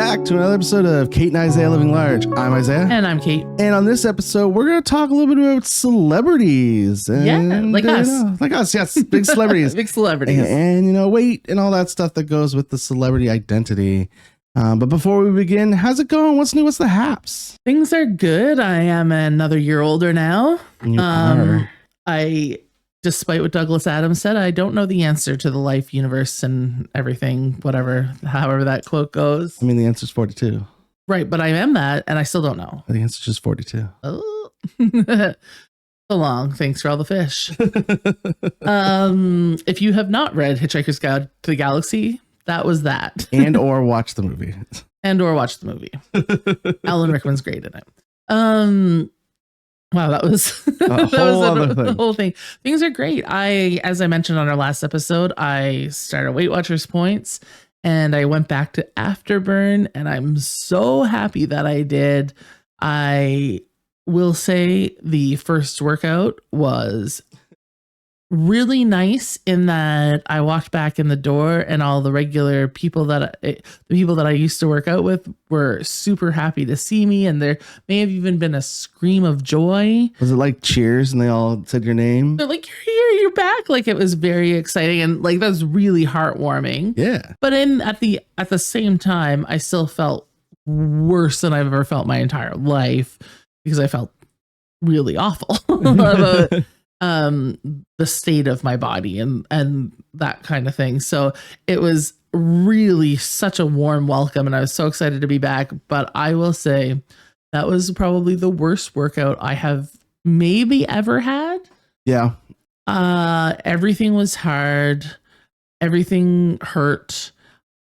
back to another episode of Kate and Isaiah Living Large. I'm Isaiah. And I'm Kate. And on this episode, we're going to talk a little bit about celebrities. And, like us. Like us, yes. Big celebrities. Big celebrities. And weight and all that stuff that goes with the celebrity identity. But before we begin, how's it going? What's new? What's the haps? Things are good. I am another year older now. You are. Despite what Douglas Adams said, I don't know the answer to the life, universe, and everything, however that quote goes. I mean, the answer's 42. Right, but I am that, and I still don't know. The answer's just 42. Oh. So long. Thanks for all the fish. If you have not read Hitchhiker's Guide to the Galaxy, that was that. And or watch the movie. And/or watch the movie. Alan Rickman's great in it. Wow, that was the whole thing. Things are great. As I mentioned on our last episode, I started Weight Watchers Points and I went back to Afterburn, and I'm so happy that I did. I will say the first workout was really nice in that I walked back in the door and all the regular people the people that I used to work out with were super happy to see me, and there may have even been a scream of joy. Was it like cheers and they all said your name? They're like, "You're here, you're back." Like, it was very exciting, and like that was really heartwarming. Yeah. But at the same time, I still felt worse than I've ever felt my entire life, because I felt really awful about the state of my body and that kind of thing. So it was really such a warm welcome, and I was so excited to be back. But I will say that was probably the worst workout I have maybe ever had. Yeah. Everything was hard. Everything hurt.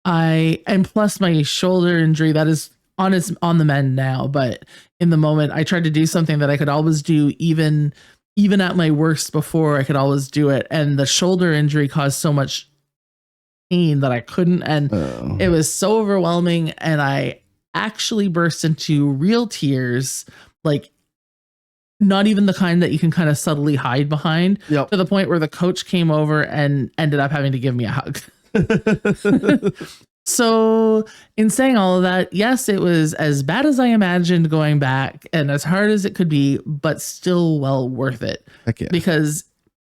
And plus my shoulder injury that is on the mend now, but in the moment I tried to do something that I could always do, even at my worst before. I could always do it, and the shoulder injury caused so much pain that I couldn't, and It was so overwhelming, and I actually burst into real tears, like not even the kind that you can kind of subtly hide behind. Yep. To the point where the coach came over and ended up having to give me a hug. So in saying all of that, yes, it was as bad as I imagined going back, and as hard as it could be, but still well worth it. Heck yeah. Because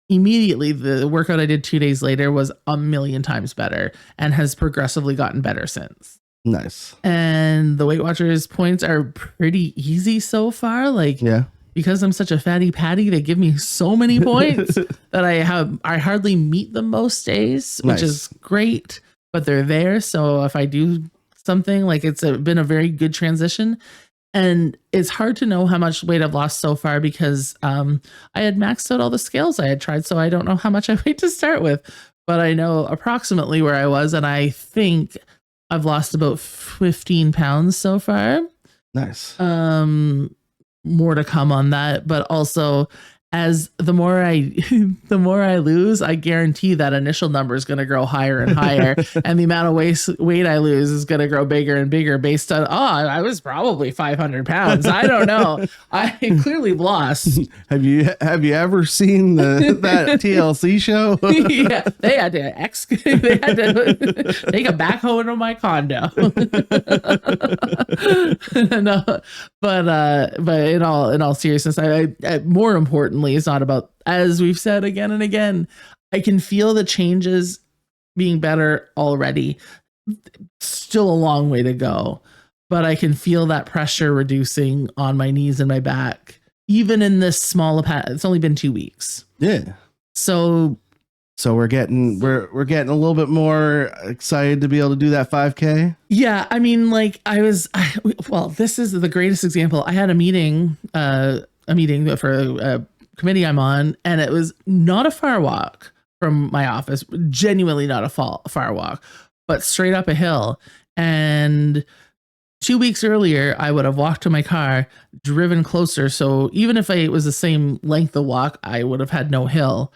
immediately the workout I did 2 days later was a million times better and has progressively gotten better since. Nice. And the Weight Watchers points are pretty easy so far. Like, yeah. Because I'm such a fatty patty, they give me so many points that I hardly meet them most days, which is great. But they're there. So if I do something, like, it's been a very good transition. And it's hard to know how much weight I've lost so far, because I had maxed out all the scales I had tried. So I don't know how much I weighed to start with, but I know approximately where I was. And I think I've lost about 15 pounds so far. Nice. More to come on that. But also, as the more I lose, I guarantee that initial number is going to grow higher and higher, and the amount of weight I lose is going to grow bigger and bigger based on, I was probably 500 pounds. I don't know. I clearly lost. Have you ever seen that TLC show? Yeah, they had to take a backhoe into my condo. No, but in all seriousness, I more importantly, it's not about, as we've said again and again, I can feel the changes being better already. Still a long way to go, but I can feel that pressure reducing on my knees and my back, even in this small it's only been 2 weeks. Yeah. So we're getting a little bit more excited to be able to do that 5K. Yeah, I mean, like, this is the greatest example. I had a meeting for a committee I'm on, and it was not a far walk from my office, genuinely not a far walk, but straight up a hill. And 2 weeks earlier, I would have walked to my car, driven closer. So even if it was the same length of walk, I would have had no hill.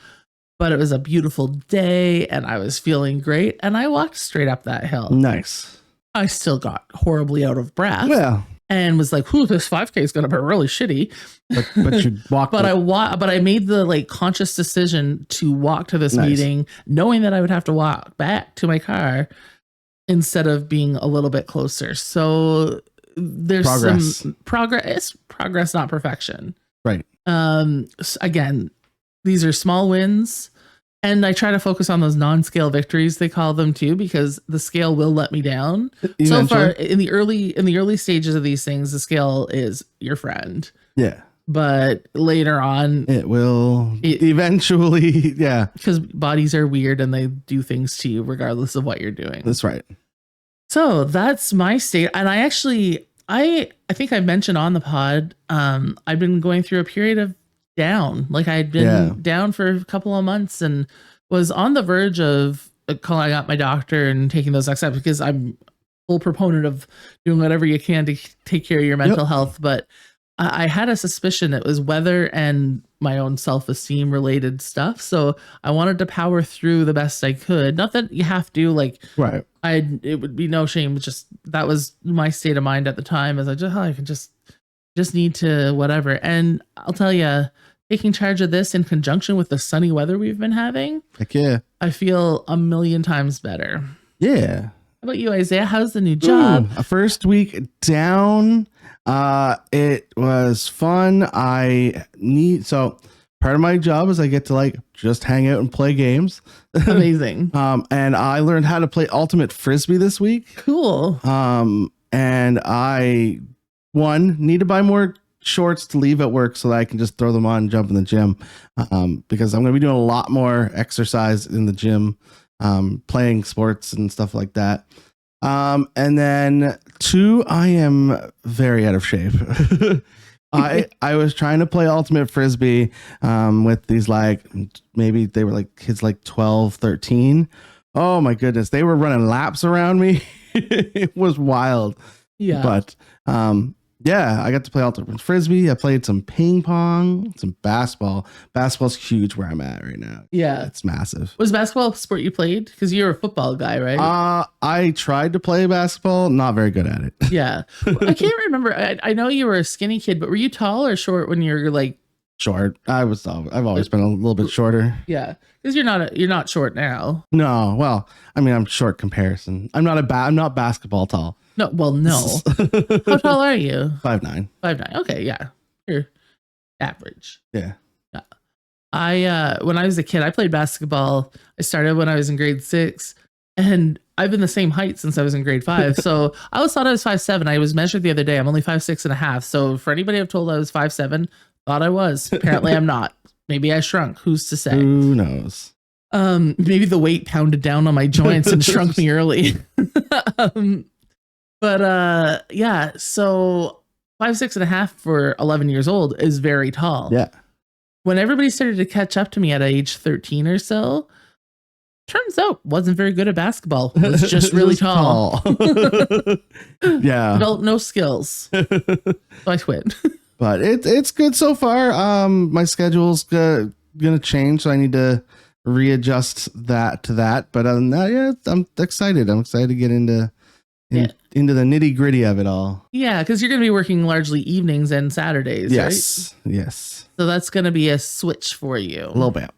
But it was a beautiful day, and I was feeling great, and I walked straight up that hill. Nice. I still got horribly out of breath. Well. And was like, this 5K is going to be really shitty. But you walked. But I made the conscious decision to walk to this meeting, knowing that I would have to walk back to my car instead of being a little bit closer. So there's some progress, not perfection. Right. Again, these are small wins. And I try to focus on those non-scale victories, they call them too, because the scale will let me down. Eventually. So far in the early stages of these things, the scale is your friend. Yeah. But later on, it will eventually, yeah. Because bodies are weird and they do things to you regardless of what you're doing. That's right. So that's my state. And I think I mentioned on the pod, I've been going through a period of down. Like I'd been down for a couple of months and was on the verge of calling out my doctor and taking those next steps, because I'm full proponent of doing whatever you can to take care of your mental health. But I had a suspicion it was weather and my own self-esteem related stuff. So I wanted to power through the best I could. Not that you have to, like, right. It would be no shame. Just that was my state of mind at the time, as I can just need to whatever. And I'll tell you, taking charge of this in conjunction with the sunny weather we've been having, heck yeah, I feel a million times better. Yeah. How about you, Isaiah? How's the new job? A first week down. It was fun. So part of my job is I get to like just hang out and play games. Amazing. And I learned how to play ultimate frisbee this week. Cool. And I need to buy more shorts to leave at work so that I can just throw them on and jump in the gym, because I'm going to be doing a lot more exercise in the gym, playing sports and stuff like that. And then 2, I am very out of shape. I was trying to play ultimate frisbee with these, like, maybe they were like kids like 12, 13. Oh my goodness, they were running laps around me. It was wild. Yeah. But yeah, I got to play ultimate frisbee. I played some ping pong, some basketball. Basketball's huge where I'm at right now. Yeah, it's massive. Was basketball a sport you played? Because you're a football guy, right? I tried to play basketball, not very good at it. Yeah, I can't remember. I know you were a skinny kid, but were you tall or short when you're like? Short. I've always been a little bit shorter. Yeah, because you're not short now. No, well, I mean, I'm short comparison. I'm not basketball tall. No, well, no. How tall are you? 5'9". 5'9". Okay, yeah, you're average. Yeah. I when I was a kid, I played basketball. I started when I was in grade 6, and I've been the same height since I was in grade 5. So I always thought I was 5'7". I was measured the other day. I'm only 5'6.5". So for anybody I've told I was 5'7", thought I was. Apparently, I'm not. Maybe I shrunk. Who's to say? Who knows? Maybe the weight pounded down on my joints and shrunk me early. But yeah, so 5'6.5" for 11 years old is very tall. Yeah. When everybody started to catch up to me at age 13 or so, turns out wasn't very good at basketball. Was just really tall. Yeah. Developed no skills. So I quit. But it's good so far. My schedule's gonna change, so I need to readjust that to that. But other than that, yeah, I'm excited. I'm excited to get into the nitty gritty of it all. Yeah, because you're going to be working largely evenings and Saturdays, yes, right? Yes. So that's going to be a switch for you. A little bit.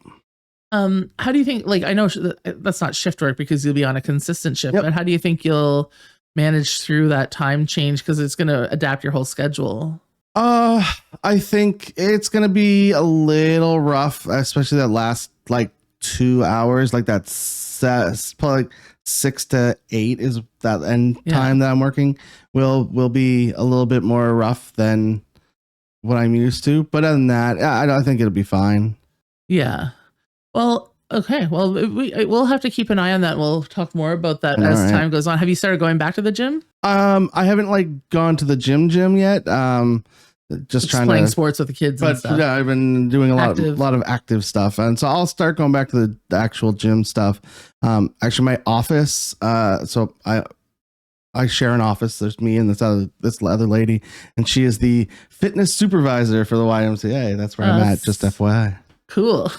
How do you think, like, I know that's not shift work because you'll be on a consistent shift, but how do you think you'll manage through that time change? Because it's going to adapt your whole schedule. I think it's going to be a little rough, especially that last, like, 2 hours, like that's probably like 6 to 8 is that end time that I'm working will be a little bit more rough than what I'm used to. But other than that, I think it'll be fine. Yeah. Well, okay. Well, we'll have to keep an eye on that. We'll talk more about that as time goes on. Have you started going back to the gym? I haven't like gone to the gym yet. Just trying playing to sports with the kids and stuff. Yeah, I've been doing a lot of active stuff, and so I'll start going back to the actual gym stuff. Actually, my office, so I share an office. There's me and this other lady, and she is the fitness supervisor for the YMCA. That's where I'm at. Just FYI. Cool.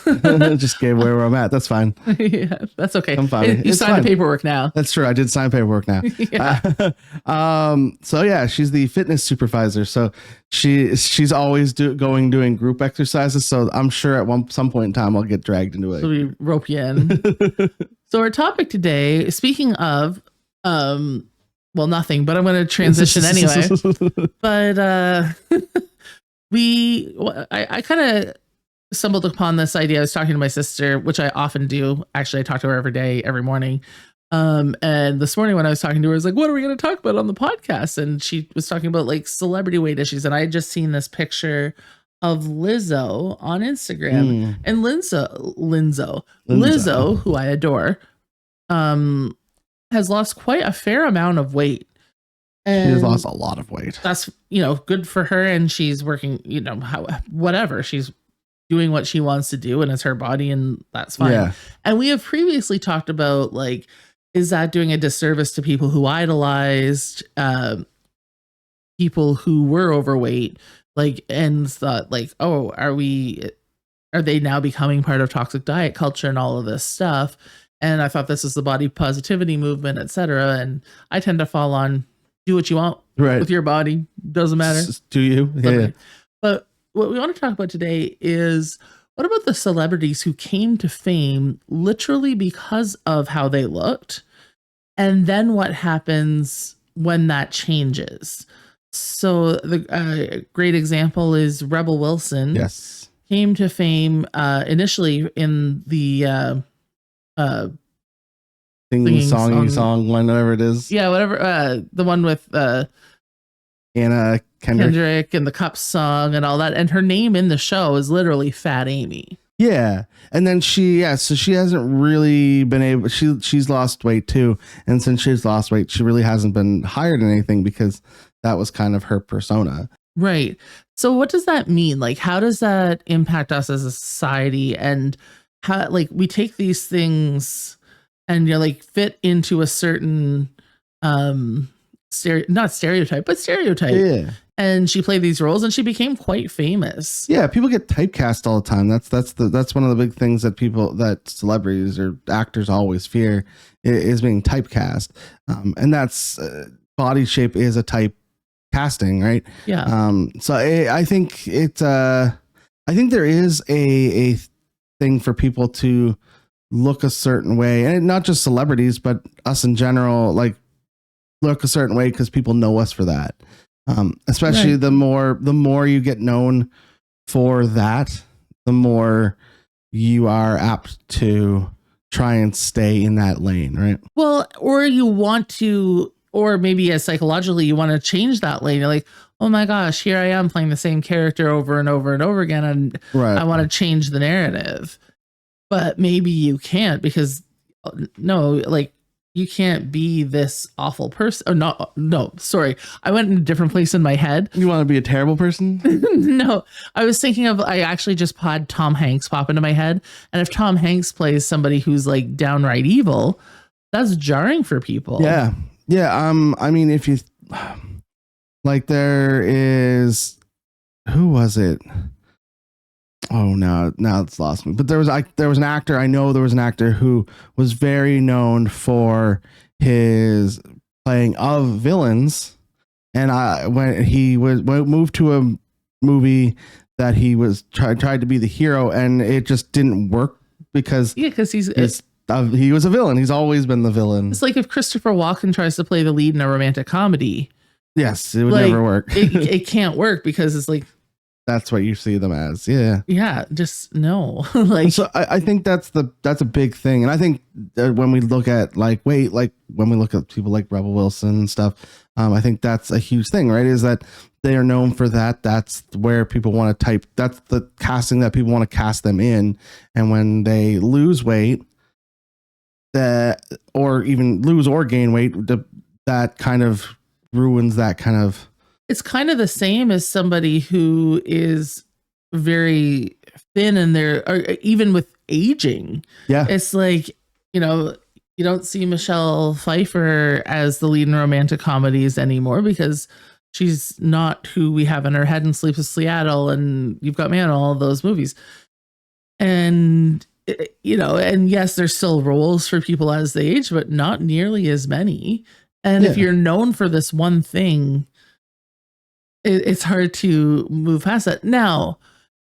Just gave away where I'm at. That's fine. Yeah, that's okay. I'm fine. You signed the paperwork now. That's true. I did sign paperwork now. So yeah, she's the fitness supervisor. So she's always doing group exercises. So I'm sure at some point in time I'll get dragged into it. So we rope you in. So our topic today, speaking of Well, nothing, but I'm going to transition anyway. But I kind of stumbled upon this idea. I was talking to my sister, which I often do. Actually, I talk to her every day, every morning. And this morning when I was talking to her, I was like, what are we going to talk about on the podcast? And she was talking about like celebrity weight issues. And I had just seen this picture of Lizzo on Instagram. And Lizzo, who I adore, has lost quite a fair amount of weight. And she has lost a lot of weight. That's, good for her. And she's working, whatever. She's doing what she wants to do, and it's her body, and that's fine. Yeah. And we have previously talked about, like, is that doing a disservice to people who idolized people who were overweight, like, and thought like, oh, are they now becoming part of toxic diet culture and all of this stuff? And I thought this is the body positivity movement, etc. And I tend to fall on do what you want with your body. Doesn't matter. Do you? Yeah. But what we want to talk about today is, what about the celebrities who came to fame literally because of how they looked? And then what happens when that changes? So the great example is Rebel Wilson. Yes. Came to fame initially in the song, whatever it is. Yeah, whatever. The one with Anna Kendrick and the Cup song and all that. And her name in the show is literally Fat Amy. Yeah. And then so she hasn't really been able, she's lost weight too. And since she's lost weight, she really hasn't been hired in anything because that was kind of her persona. Right. So what does that mean? Like, how does that impact us as a society? And how, like, we take these things and you're like fit into a certain not stereotype, but stereotype. Yeah. And she played these roles and she became quite famous. Yeah, people get typecast all the time. That's one of the big things that celebrities or actors always fear is being typecast. And that's body shape is a type casting, right? Yeah. So I think I think there is a thing for people to look a certain way, and not just celebrities, but us in general, like look a certain way because people know us for that. Especially the more you get known for that, the more you are apt to try and stay in that lane, right? Well, or you want to, or maybe as psychologically, you want to change that lane. You're like, oh my gosh, here I am playing the same character over and over and over again, and I want to change the narrative. But maybe you can't, because you can't be this awful person. Oh, no, sorry. I went in a different place in my head. You want to be a terrible person? No, I was thinking I actually just had Tom Hanks pop into my head. And if Tom Hanks plays somebody who's like downright evil, that's jarring for people. Yeah. Yeah. I mean, if you like, there is, who was it? Oh, now it's lost me. But there was an actor. I know there was an actor who was very known for his playing of villains. And when he was moved to a movie that he was tried to be the hero, and it just didn't work because he was a villain. He's always been the villain. It's like if Christopher Walken tries to play the lead in a romantic comedy. Yes, it would never work. it can't work because it's like, that's what you see them as. Yeah. Yeah. Just no. So I think that's a big thing. And I think when we look at when we look at people like Rebel Wilson and stuff, I think that's a huge thing, right? Is that they are known for that. That's where people want to type. That's the casting that people want to cast them in. And when they lose weight, or even lose or gain weight, that kind of ruins that kind of. It's kind of the same as somebody who is very thin and or even with aging. Yeah. It's like, you don't see Michelle Pfeiffer as the lead in romantic comedies anymore because she's not who we have in her head in Sleepless Seattle and You've Got Mail and all of those movies. And, and yes, there's still roles for people as they age, but not nearly as many. And if you're known for this one thing, it's hard to move past that. Now,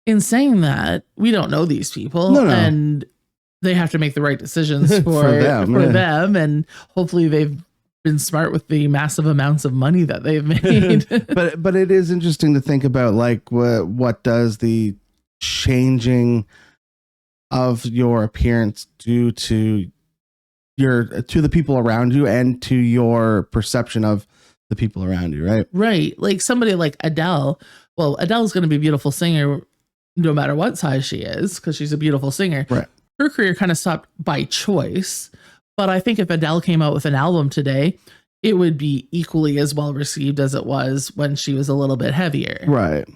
in saying that, we don't know these people, and they have to make the right decisions for them, and hopefully they've been smart with the massive amounts of money that they've made. but it is interesting to think about, like, what does the changing of your appearance do to the people around you and to your perception of the people around you, right? Right. Like somebody like Adele. Well, Adele's going to be a beautiful singer no matter what size she is, because she's a beautiful singer. Right. Her career kind of stopped by choice. But I think if Adele came out with an album today, it would be equally as well received as it was when she was a little bit heavier. Right.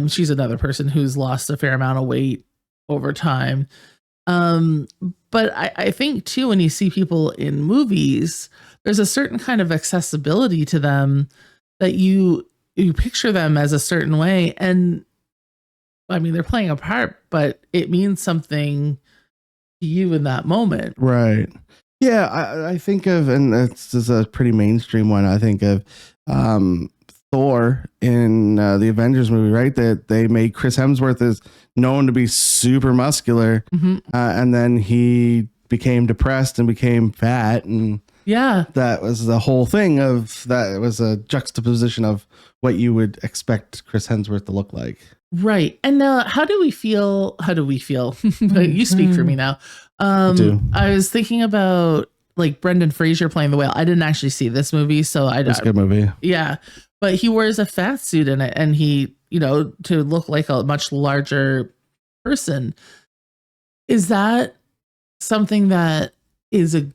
She's another person who's lost a fair amount of weight over time. But I think too, when you see people in movies, there's a certain kind of accessibility to them that you picture them as a certain way. And I mean, they're playing a part, but it means something to you in that moment. Right. Yeah. I think of, and this is a pretty mainstream one, I think of Thor in the Avengers movie, right? That they made Chris Hemsworth is known to be super muscular. Mm-hmm. And then he became depressed and became fat. And yeah, that was the whole thing of that. It was a juxtaposition of what you would expect Chris Hemsworth to look like. Right. And how do we feel? You speak for me now. I was thinking about like Brendan Fraser playing the whale. I didn't actually see this movie, so It's a good movie. Yeah. But he wears a fat suit in it, and he, to look like a much larger person. Is that something that is a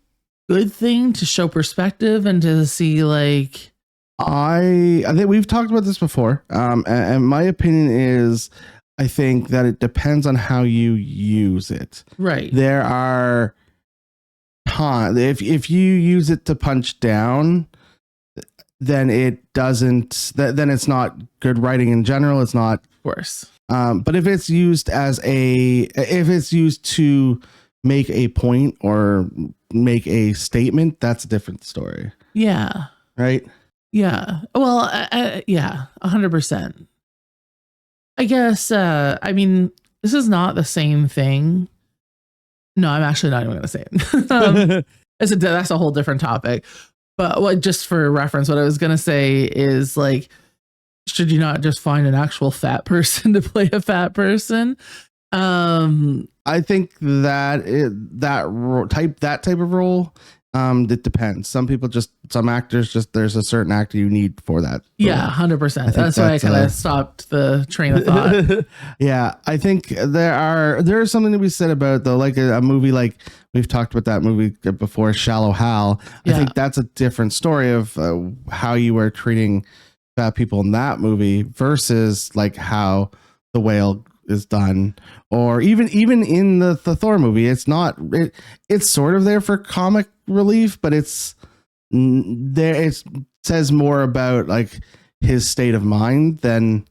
good thing to show perspective and to see, like, I think we've talked about this before. And my opinion is, I think that it depends on how you use it. Right. There are times, if you use it to punch down, then it doesn't, then it's not good writing in general. It's not, of course. But if it's used to make a point or make a statement, that's a different story. Yeah. Right. Yeah. Well, yeah, 100%. I guess, I mean, this is not the same thing. No, I'm actually not even going to say it. That's a whole different topic. But just for reference, what I was going to say is, like, should you not just find an actual fat person to play a fat person? I think that type of role, it depends. Some actors, there's a certain actor you need for that role. Yeah, 100%. That's why I kind of stopped the train of thought. Yeah, I think there's something to be said about, though, like a movie, like we've talked about that movie before, Shallow Hal. Yeah. I think that's a different story of how you were treating fat people in that movie versus like how The Whale is done, or even in the Thor movie. It's not, it's sort of there for comic relief, but it's there. It says more about like his state of mind than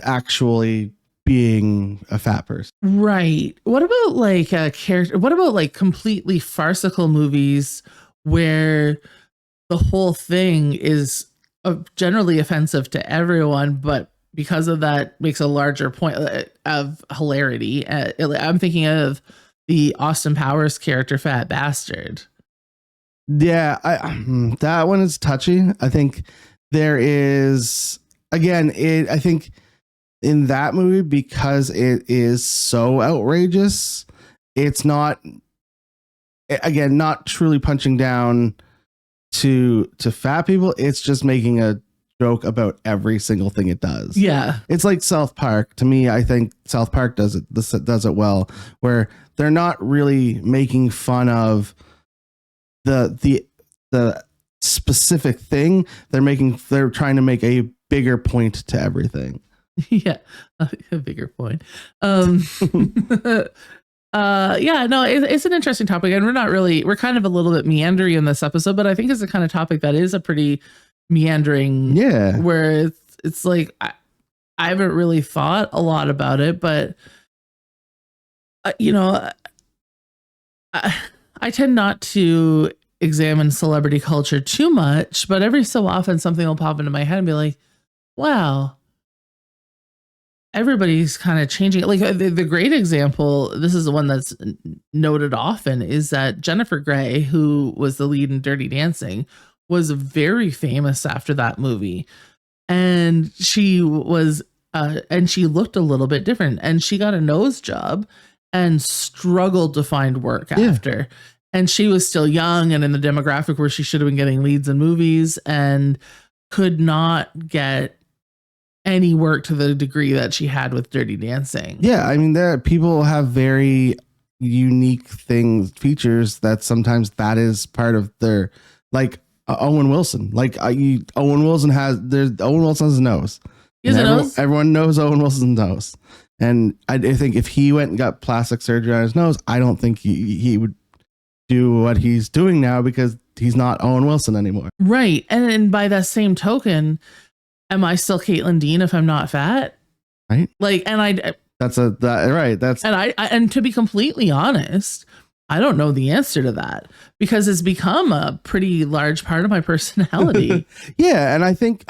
actually being a fat person. Right. What about like a character? What about like completely farcical movies where the whole thing is generally offensive to everyone, but because of that makes a larger point of hilarity? I'm thinking of the Austin Powers character, Fat Bastard. Yeah, that one is touchy. I think there is, again, I think in that movie, because it is so outrageous, it's not, again, not truly punching down to fat people. It's just making a joke about every single thing it does. Yeah. It's like South Park. To me, I think South Park does it well, where they're not really making fun of the specific thing. They're trying to make a bigger point to everything. Yeah, a bigger point. Yeah, no, it's an interesting topic, and we're kind of a little bit meandering in this episode, but I think it's the kind of topic that is a pretty meandering. Yeah, where it's like I haven't really thought a lot about it, but I tend not to examine celebrity culture too much, but every so often something will pop into my head and be like, wow, everybody's kind of changing. Like the great example, this is the one that's noted often, is that Jennifer Grey, who was the lead in Dirty Dancing, was very famous after that movie. And she was, and she looked a little bit different, and she got a nose job and struggled to find work after. And she was still young and in the demographic where she should have been getting leads in movies, and could not get any work to the degree that she had with Dirty Dancing. Yeah, I mean, people have very unique features that sometimes that is part of their, like Owen Wilson. Like Owen Wilson has a nose. He has a nose? Everyone knows Owen Wilson's nose. And I think if he went and got plastic surgery on his nose, I don't think he would do what he's doing now, because he's not Owen Wilson anymore. Right. And by that same token, am I still Caitlin Dean if I'm not fat? Right. Like, and and to be completely honest, I don't know the answer to that, because it's become a pretty large part of my personality. Yeah. And I think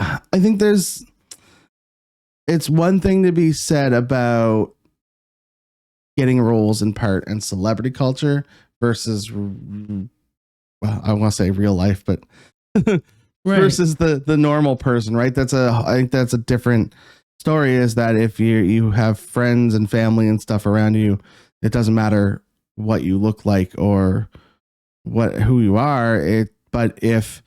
it's one thing to be said about getting roles in part in celebrity culture versus, well, I want to say real life, but right. Versus the normal person, right? I think that's a different story, is that if you have friends and family and stuff around you, it doesn't matter what you look like or who you are. But if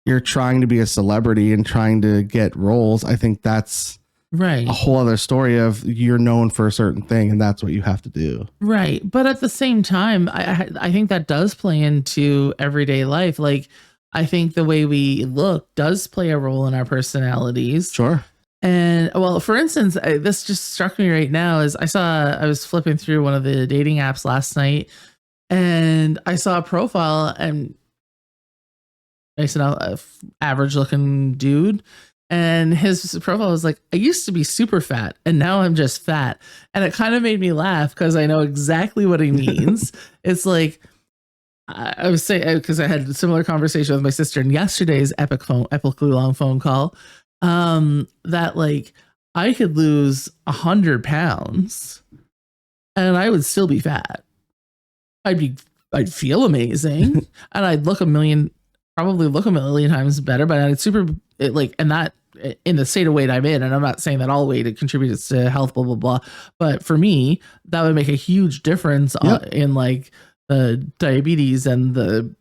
you're trying to be a celebrity and trying to get roles, I think that's right. A whole other story of you're known for a certain thing and that's what you have to do. Right. But at the same time, I think that does play into everyday life. Like, I think the way we look does play a role in our personalities. Sure. And well, for instance, this just struck me right now, is I was flipping through one of the dating apps last night, and I saw a profile, and nice enough, average looking dude. And his profile was like, I used to be super fat and now I'm just fat. And it kind of made me laugh, because I know exactly what he means. It's like, I was saying, because I had a similar conversation with my sister in yesterday's epically long phone call, that like I could lose 100 pounds and I would still be fat. I'd feel amazing and I'd probably look a million times better, but and that in the state of weight I'm in, and I'm not saying that all weight, it contributes to health, blah, blah, blah. But for me, that would make a huge difference in like the diabetes and the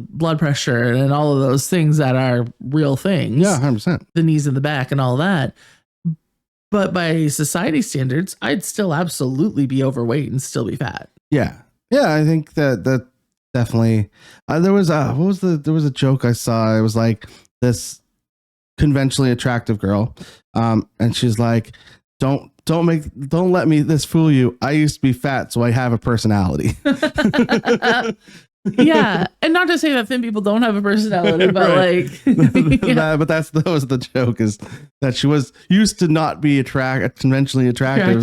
blood pressure and all of those things that are real things. Yeah, 100%. The knees and the back and all that. But by society standards, I'd still absolutely be overweight and still be fat. Yeah. Yeah, I think that definitely. There was a joke I saw. It was like this conventionally attractive girl, and she's like, don't let this fool you. I used to be fat, so I have a personality. Yeah, and not to say that thin people don't have a personality, but right. like, yeah. But that was the joke, is that she was used to not be conventionally attractive.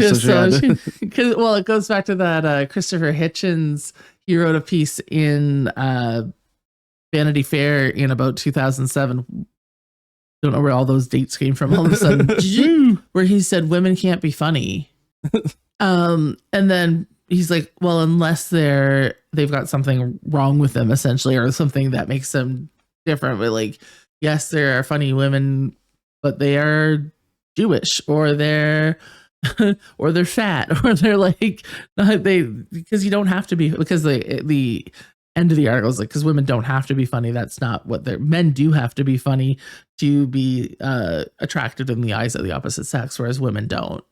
Because it goes back to that Christopher Hitchens. He wrote a piece in Vanity Fair in about 2007. Don't know where all those dates came from. All of a sudden, where he said women can't be funny, and then he's like, well, unless they've got something wrong with them, essentially, or something that makes them different. But like, yes, there are funny women, but they are Jewish, or they're or they're fat, or they're like, because you don't have to be, because the end of the article is like, because women don't have to be funny. That's not what men do have to be funny to be attractive in the eyes of the opposite sex, whereas women don't.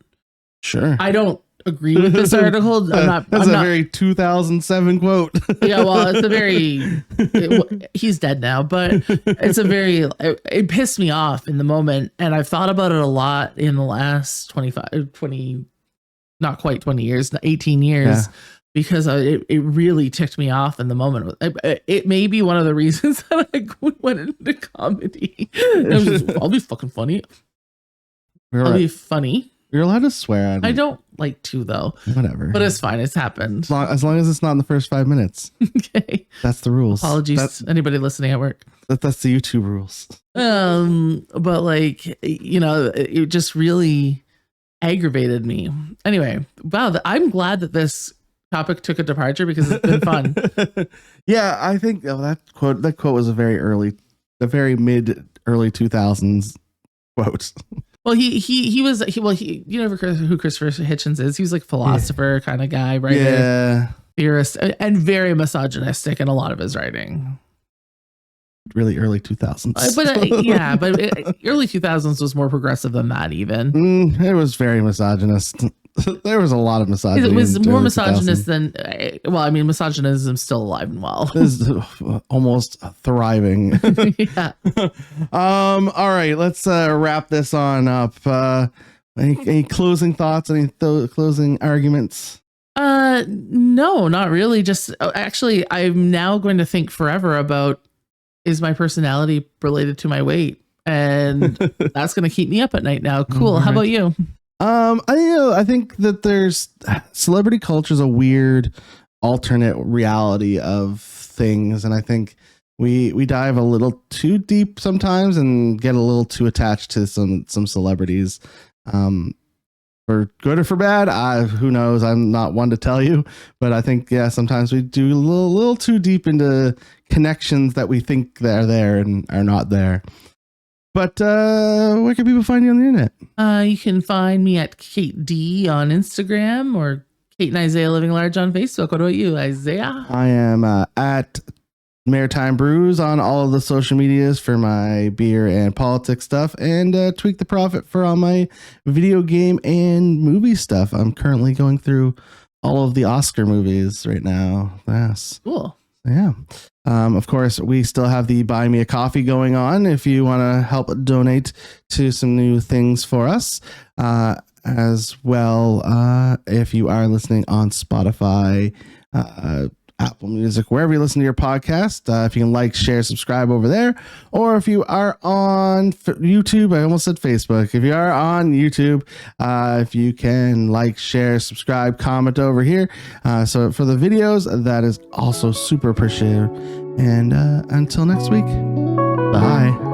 Sure. I don't agree with this article. That's a very 2007 quote. Yeah, well, he's dead now, but it pissed me off in the moment. And I've thought about it a lot in the last 20, not quite 20 years, 18 years. Yeah. Because it really ticked me off in the moment. It may be one of the reasons that I went into comedy. I'll be fucking funny. I'll be funny. You're allowed to swear. I don't like to, though. Whatever. But it's fine. It's happened. As long as it's not in the first 5 minutes. Okay. That's the rules. Apologies to anybody listening at work. That's the YouTube rules. But like, it just really aggravated me. Anyway, wow, I'm glad that this topic took a departure because it's been fun. Yeah, I think that quote was a very mid early 2000s quote. Well, he was you know who Christopher Hitchens is. He was like philosopher kind of guy, right? Yeah, theorist, and very misogynistic in a lot of his writing. Really early 2000s. But early 2000s was more progressive than that even. It was very misogynist. There was a lot of misogyny. It was more misogynist than, well, I mean, misogynism is still alive and well. Is almost thriving. Yeah. All right, let's wrap this on up. Any closing thoughts? Any closing arguments? No, not really. Just actually, I'm now going to think forever about, is my personality related to my weight? And that's going to keep me up at night now. Cool. How about you? I think that there's celebrity culture is a weird alternate reality of things, and I think we dive a little too deep sometimes and get a little too attached to some celebrities. For good or for bad, who knows? I'm not one to tell you, but I think sometimes we do a little too deep into connections that we think they're there and are not there. But where can people find you on the internet? You can find me at Kate D on Instagram, or Kate and Isaiah Living Large on Facebook. What about you, Isaiah? I am at Maritime Brews on all of the social medias for my beer and politics stuff, and Tweak the Profit for all my video game and movie stuff. I'm currently going through all of the Oscar movies right now. Yes. Cool. Yeah. Of course, we still have the Buy Me a Coffee going on if you want to help donate to some new things for us. As well, if you are listening on Spotify, Apple Music, wherever you listen to your podcast, if you can like, share, subscribe over there, or if you are on YouTube, I almost said Facebook. If you are on YouTube, if you can like, share, subscribe, comment over here. So for the videos, that is also super appreciated. And until next week, bye.